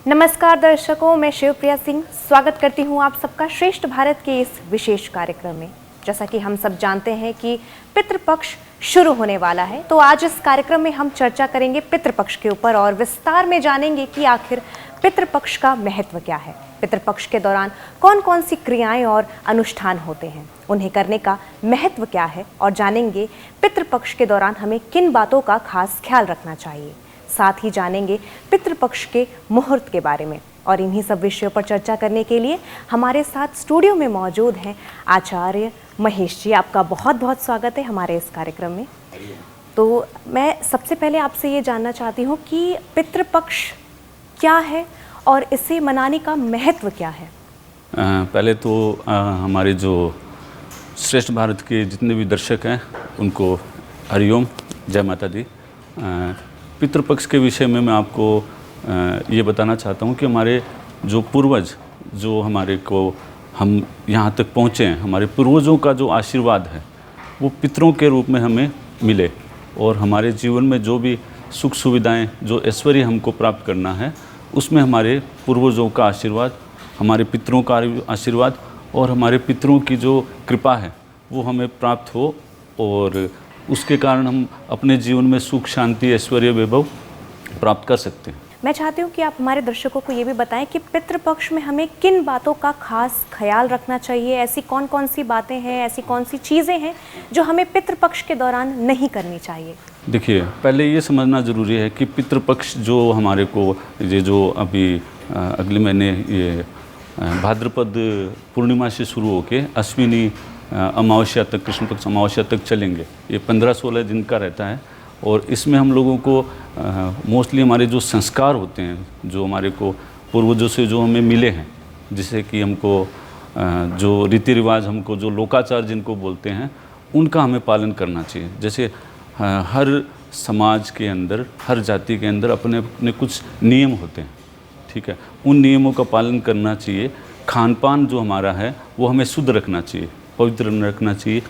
नमस्कार दर्शकों, मैं शिवप्रिया सिंह स्वागत करती हूं आप सबका श्रेष्ठ भारत के इस विशेष कार्यक्रम में। जैसा कि हम सब जानते हैं कि पितृपक्ष शुरू होने वाला है, तो आज इस कार्यक्रम में हम चर्चा करेंगे पितृपक्ष के ऊपर और विस्तार में जानेंगे कि आखिर पितृपक्ष का महत्व क्या है, पितृपक्ष के दौरान कौन कौन सी क्रियाएं और अनुष्ठान होते हैं, उन्हें करने का महत्व क्या है और जानेंगे पितृपक्ष के दौरान हमें किन बातों का खास ख्याल रखना चाहिए। साथ ही जानेंगे पितृपक्ष के मुहूर्त के बारे में। और इन्हीं सब विषयों पर चर्चा करने के लिए हमारे साथ स्टूडियो में मौजूद हैं आचार्य महेश जी। आपका बहुत बहुत स्वागत है हमारे इस कार्यक्रम में। तो मैं सबसे पहले आपसे ये जानना चाहती हूँ कि पितृपक्ष क्या है और इसे मनाने का महत्व क्या है। पहले तो हमारे जो श्रेष्ठ भारत के जितने भी दर्शक हैं उनको हरिओम, जय माता दी। पितृपक्ष के विषय में मैं आपको ये बताना चाहता हूँ कि हमारे जो पूर्वज जो हमारे को हम यहाँ तक पहुँचे हैं, हमारे पूर्वजों का जो आशीर्वाद है वो पितरों के रूप में हमें मिले और हमारे जीवन में जो भी सुख सुविधाएं, जो ऐश्वर्य हमको प्राप्त करना है, उसमें हमारे पूर्वजों का आशीर्वाद, हमारे पितरों का आशीर्वाद और हमारे पितरों की जो कृपा है वो हमें प्राप्त हो और उसके कारण हम अपने जीवन में सुख, शांति, ऐश्वर्य, वैभव प्राप्त कर सकते हैं। मैं चाहती हूँ कि आप हमारे दर्शकों को ये भी बताएं कि पितृपक्ष में हमें किन बातों का खास ख्याल रखना चाहिए। ऐसी कौन कौन सी बातें हैं, ऐसी कौन सी चीज़ें हैं जो हमें पितृपक्ष के दौरान नहीं करनी चाहिए। देखिए, पहले ये समझना ज़रूरी है कि पितृपक्ष जो हमारे को ये जो अभी अगले महीने ये भाद्रपद पूर्णिमा से शुरू होके अश्विनी अमावस्या तक, कृष्ण पक्ष अमावस्या तक चलेंगे। ये 15-16 दिन का रहता है और इसमें हम लोगों को मोस्टली हमारे जो संस्कार होते हैं, जो हमारे को पूर्वजों से जो हमें मिले हैं, जिससे कि हमको जो रीति रिवाज, हमको जो लोकाचार जिनको बोलते हैं, उनका हमें पालन करना चाहिए। जैसे हर समाज के अंदर, हर जाति के अंदर अपने अपने कुछ नियम होते हैं, ठीक है। उन नियमों का पालन करना चाहिए। खान पान जो हमारा है वो हमें शुद्ध रखना चाहिए, पवित्र रखना चाहिए।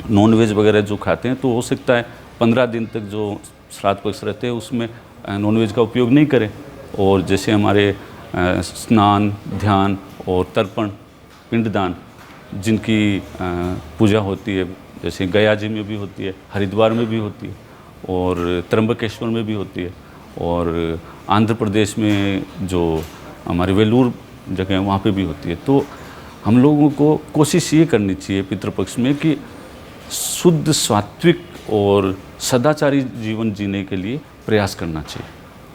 नॉनवेज वगैरह जो खाते हैं तो हो सकता है 15 दिन तक जो श्राद्ध पक्ष रहते हैं उसमें नॉनवेज का उपयोग नहीं करें। और जैसे हमारे स्नान, ध्यान और तर्पण, पिंडदान जिनकी पूजा होती है, जैसे गया जी में भी होती है, हरिद्वार में भी होती है और त्र्यंबकेश्वर में भी होती है और आंध्र प्रदेश में जो हमारे वेलूर जगह है वहाँ पे भी होती है। तो हम लोगों को कोशिश ये करनी चाहिए पितृपक्ष में कि शुद्ध, सात्विक और सदाचारी जीवन जीने के लिए प्रयास करना चाहिए।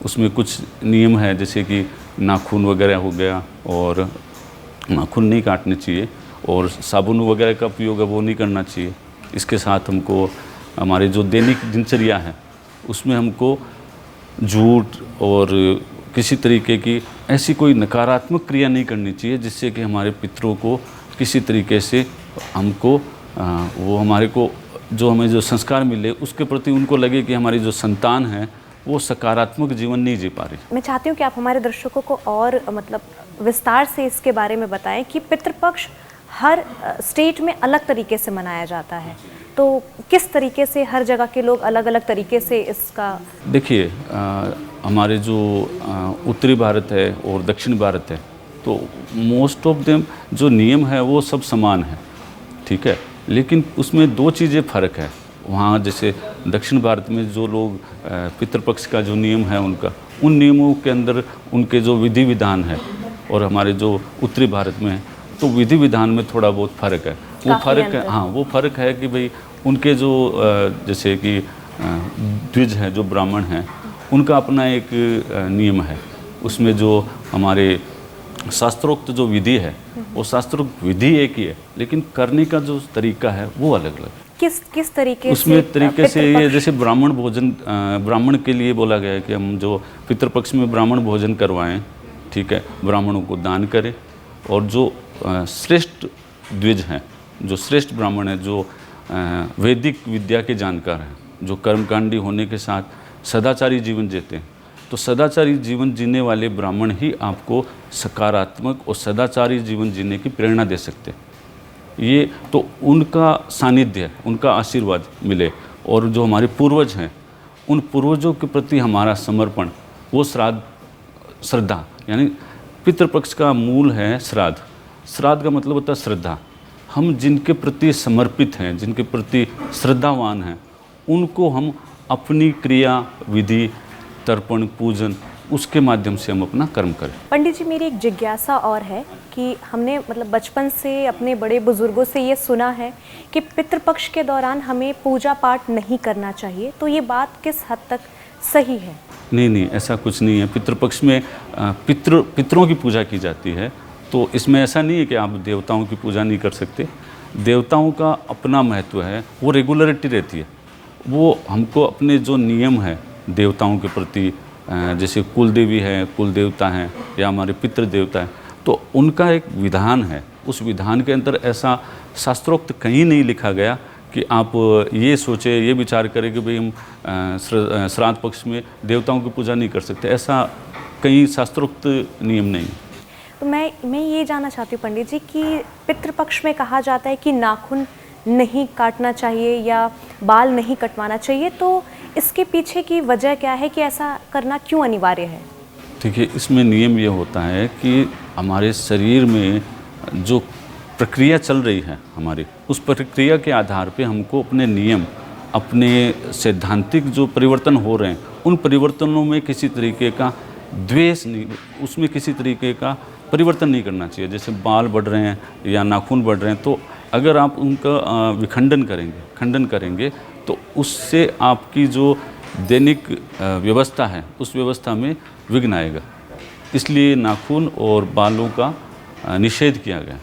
उसमें कुछ नियम है, जैसे कि नाखून वगैरह हो गया और नाखून नहीं काटने चाहिए और साबुन वगैरह का उपयोग है वो नहीं करना चाहिए। इसके साथ हमको हमारे जो दैनिक दिनचर्या है उसमें हमको झूठ और किसी तरीके की ऐसी कोई नकारात्मक क्रिया नहीं करनी चाहिए जिससे कि हमारे पितरों को किसी तरीके से हमको वो हमारे को जो हमें जो संस्कार मिले उसके प्रति उनको लगे कि हमारी जो संतान है वो सकारात्मक जीवन नहीं जी पा रही। मैं चाहती हूँ कि आप हमारे दर्शकों को और विस्तार से इसके बारे में बताएं कि पितृपक्ष हर स्टेट में अलग तरीके से मनाया जाता है, तो किस तरीके से हर जगह के लोग अलग अलग तरीके से इसका। देखिए, हमारे जो उत्तरी भारत है और दक्षिण भारत है तो मोस्ट ऑफ देम जो नियम है वो सब समान है, ठीक है। लेकिन उसमें दो चीज़ें फ़र्क है। वहाँ जैसे दक्षिण भारत में जो लोग पितृपक्ष का जो नियम है उनका, उन नियमों के अंदर उनके जो विधि विधान है और हमारे जो उत्तरी भारत में है तो विधि विधान में थोड़ा बहुत फ़र्क है। वो फ़र्क है, हाँ, वो फ़र्क है कि भाई उनके जो जैसे कि द्विज है, जो ब्राह्मण हैं, उनका अपना एक नियम है। उसमें जो हमारे शास्त्रोक्त जो विधि है वो शास्त्रोक्त विधि एक ही है, लेकिन करने का जो तरीका है वो अलग अलग। किस तरीके उसमें तरीके से ये जैसे ब्राह्मण भोजन, ब्राह्मण के लिए बोला गया है कि हम जो पितृपक्ष में ब्राह्मण भोजन करवाएं, ठीक है, ब्राह्मणों को दान करें और जो श्रेष्ठ द्विज हैं, जो श्रेष्ठ ब्राह्मण हैं, जो वैदिक विद्या के जानकार हैं, जो कर्मकांडी होने के साथ सदाचारी जीवन जीते हैं, तो सदाचारी जीवन जीने वाले ब्राह्मण ही आपको सकारात्मक और सदाचारी जीवन जीने की प्रेरणा दे सकते हैं। ये तो उनका सानिध्य, उनका आशीर्वाद मिले और जो हमारे पूर्वज हैं उन पूर्वजों के प्रति हमारा समर्पण, वो श्राद्ध, श्रद्धा, यानी पितृपक्ष का मूल है श्राद्ध। श्राद्ध का मतलब होता है श्रद्धा। हम जिनके प्रति समर्पित हैं, जिनके प्रति श्रद्धावान हैं, उनको हम अपनी क्रिया विधि, तर्पण, पूजन, उसके माध्यम से हम अपना कर्म करें। पंडित जी, मेरी एक जिज्ञासा और है कि हमने मतलब बचपन से अपने बड़े बुजुर्गों से ये सुना है कि पितृपक्ष के दौरान हमें पूजा पाठ नहीं करना चाहिए, तो ये बात किस हद तक सही है? नहीं, ऐसा कुछ नहीं है। पितृपक्ष में पितरों की पूजा की जाती है, तो इसमें ऐसा नहीं है कि आप देवताओं की पूजा नहीं कर सकते। देवताओं का अपना महत्व है, वो रेगुलरिटी रहती है। वो हमको अपने जो नियम है देवताओं के प्रति, जैसे कुल देवी है, कुल देवता हैं, या हमारे पितृ देवता हैं, तो उनका एक विधान है। उस विधान के अंदर ऐसा शास्त्रोक्त कहीं नहीं लिखा गया कि आप ये सोचें, ये विचार करें कि भाई हम श्राद्ध पक्ष में देवताओं की पूजा नहीं कर सकते। ऐसा कहीं शास्त्रोक्त नियम नहीं। तो मैं ये जानना चाहती हूँ पंडित जी कि पितृपक्ष में कहा जाता है कि नाखून नहीं काटना चाहिए या बाल नहीं कटवाना चाहिए, तो इसके पीछे की वजह क्या है कि ऐसा करना क्यों अनिवार्य है? देखिए, इसमें नियम ये होता है कि हमारे शरीर में जो प्रक्रिया चल रही है हमारी, उस प्रक्रिया के आधार पे हमको अपने नियम, अपने सैद्धांतिक जो परिवर्तन हो रहे हैं, उन परिवर्तनों में किसी तरीके का द्वेष नहीं, उसमें किसी तरीके का परिवर्तन नहीं करना चाहिए। जैसे बाल बढ़ रहे हैं या नाखून बढ़ रहे हैं, तो अगर आप उनका खंडन करेंगे तो उससे आपकी जो दैनिक व्यवस्था है, उस व्यवस्था में विघ्न आएगा। इसलिए नाखून और बालों का निषेध किया गया।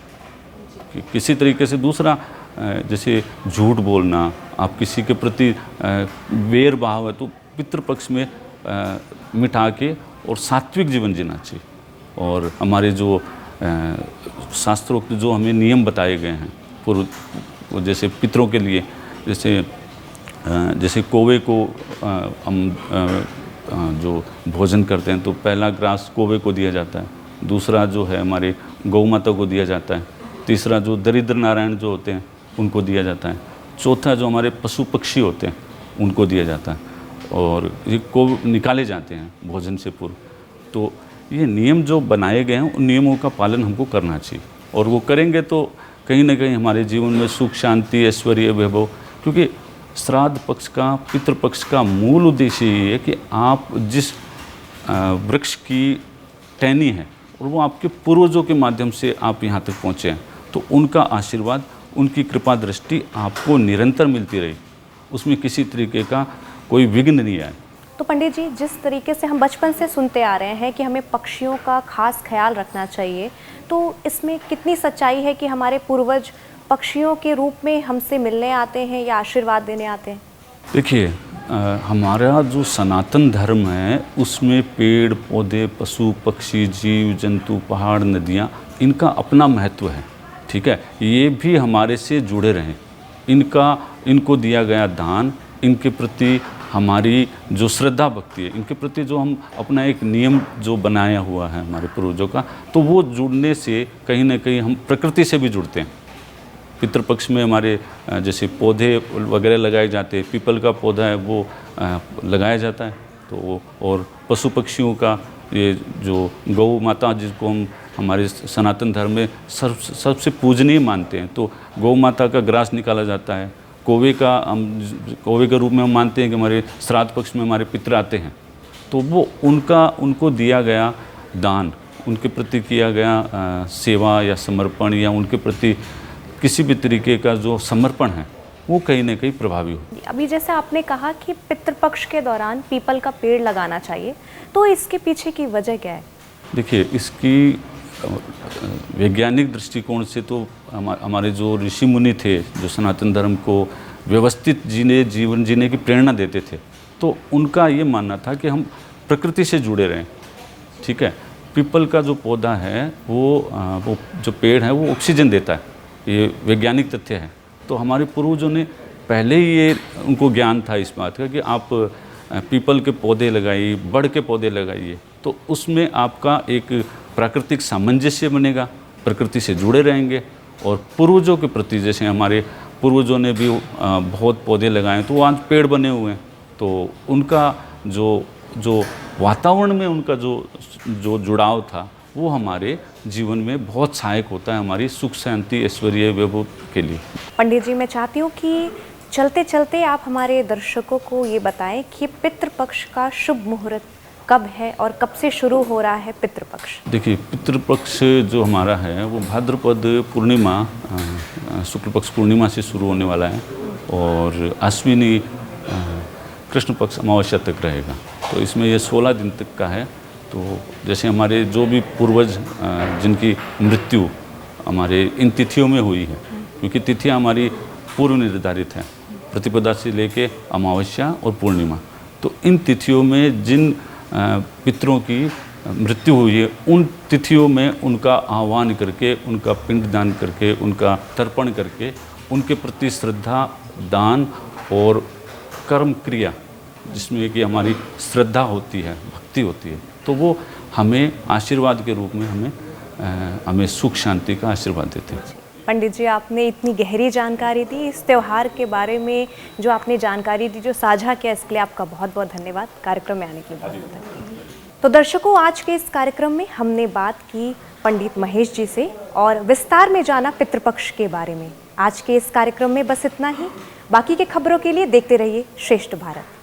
कि किसी तरीके से दूसरा, जैसे झूठ बोलना, आप किसी के प्रति वैर भाव है, तो पितृपक्ष में मिटा के और सात्विक जीवन जीना चाहिए। और हमारे जो शास्त्रोक्त जो हमें नियम बताए गए हैं पूर्व, जैसे पितरों के लिए, जैसे कौवे को हम जो भोजन करते हैं, तो पहला ग्रास कौवे को दिया जाता है, दूसरा जो है हमारे गौ माता को दिया जाता है, तीसरा जो दरिद्र नारायण जो होते हैं उनको दिया जाता है, चौथा जो हमारे पशु पक्षी होते हैं उनको दिया जाता है, और ये को निकाले जाते हैं भोजन से पूर्व। तो ये नियम जो बनाए गए हैं, उन नियमों का पालन हमको करना चाहिए, और वो करेंगे तो कहीं ना कहीं हमारे जीवन में सुख, शांति, ऐश्वर्य, वैभव। क्योंकि श्राद्ध पक्ष का, पितृपक्ष का मूल उद्देश्य ये है कि आप जिस वृक्ष की टहनी है और वो आपके पूर्वजों के माध्यम से आप यहाँ तक पहुँचे हैं, तो उनका आशीर्वाद, उनकी कृपा दृष्टि आपको निरंतर मिलती रही, उसमें किसी तरीके का कोई विघ्न नहीं आए। तो पंडित जी, जिस तरीके से हम बचपन से सुनते आ रहे हैं कि हमें पक्षियों का खास ख्याल रखना चाहिए, तो इसमें कितनी सच्चाई है कि हमारे पूर्वज पक्षियों के रूप में हमसे मिलने आते हैं या आशीर्वाद देने आते हैं? देखिए, हमारा जो सनातन धर्म है, उसमें पेड़ पौधे, पशु पक्षी, जीव जंतु, पहाड़, नदियाँ, इनका अपना महत्व है। ठीक है, ये भी हमारे से जुड़े रहें। इनको दिया गया दान, इनके प्रति हमारी जो श्रद्धा भक्ति है, इनके प्रति जो हम अपना एक नियम जो बनाया हुआ है हमारे पूर्वजों का, तो वो जुड़ने से कहीं ना कहीं हम प्रकृति से भी जुड़ते हैं। पितृपक्ष में हमारे जैसे पौधे वगैरह लगाए जाते हैं, पीपल का पौधा है वो लगाया जाता है, तो और पशु पक्षियों का, ये जो गौ माता जिसको हम हमारे सनातन धर्म में सबसे पूजनीय मानते हैं, तो गौ माता का ग्रास निकाला जाता है। कौवे के रूप में हम मानते हैं कि हमारे श्राद्ध पक्ष में हमारे पितर आते हैं, तो वो उनको दिया गया दान, उनके प्रति किया गया सेवा या समर्पण, या उनके प्रति किसी भी तरीके का जो समर्पण है, वो कहीं ना कहीं प्रभावी हो। अभी जैसे आपने कहा कि पितृपक्ष के दौरान पीपल का पेड़ लगाना चाहिए, तो इसके पीछे की वजह क्या है? देखिए, इसकी वैज्ञानिक दृष्टिकोण से तो हमारे जो ऋषि मुनि थे, जो सनातन धर्म को व्यवस्थित जीवन जीने की प्रेरणा देते थे, तो उनका ये मानना था कि हम प्रकृति से जुड़े रहें। ठीक है, पीपल का जो पौधा है वो जो पेड़ है वो ऑक्सीजन देता है, ये वैज्ञानिक तथ्य है। तो हमारे पूर्वजों ने पहले ही ये उनको ज्ञान था इस बात का कि आप पीपल के पौधे लगाइए, बड़ के पौधे लगाइए, तो उसमें आपका एक प्राकृतिक सामंजस्य बनेगा, प्रकृति से जुड़े रहेंगे। और पूर्वजों के प्रति, जैसे हमारे पूर्वजों ने भी बहुत पौधे लगाए, तो आज पेड़ बने हुए हैं, तो उनका जो वातावरण में उनका जो जो जुड़ाव था वो हमारे जीवन में बहुत सहायक होता है, हमारी सुख शांति ऐश्वर्य वैभव के लिए। पंडित जी, मैं चाहती हूँ कि चलते चलते आप हमारे दर्शकों को ये बताएं कि पितृपक्ष का शुभ मुहूर्त कब है और कब से शुरू हो रहा है पितृपक्ष? देखिए, पितृपक्ष जो हमारा है वो भाद्रपद पूर्णिमा, शुक्ल पक्ष पूर्णिमा से शुरू होने वाला है और अश्विनी कृष्ण पक्ष अमावस्या तक रहेगा। तो इसमें ये 16 दिन तक का है। तो जैसे हमारे जो भी पूर्वज जिनकी मृत्यु हमारे इन तिथियों में हुई है, क्योंकि तिथियाँ हमारी पूर्व निर्धारित हैं, प्रतिपदा से लेके अमावस्या और पूर्णिमा। तो इन तिथियों में जिन पितरों की मृत्यु हुई है, उन तिथियों में उनका आह्वान करके, उनका पिंडदान करके, उनका तर्पण करके, उनके प्रति श्रद्धा, दान और कर्म क्रिया, जिसमें कि हमारी श्रद्धा होती है, भक्ति होती है, तो वो हमें आशीर्वाद के रूप में हमें सुख शांति का आशीर्वाद देते हैं। पंडित जी, आपने इतनी गहरी जानकारी दी इस त्यौहार के बारे में, जो आपने जानकारी दी, जो साझा किया, इसके लिए आपका बहुत बहुत धन्यवाद। कार्यक्रम में आने के लिए बहुत धन्यवाद। तो दर्शकों, आज के इस कार्यक्रम में हमने बात की पंडित महेश जी से और विस्तार में जाना पितृपक्ष के बारे में। आज के इस कार्यक्रम में बस इतना ही। बाकी के खबरों के लिए देखते रहिए श्रेष्ठ भारत।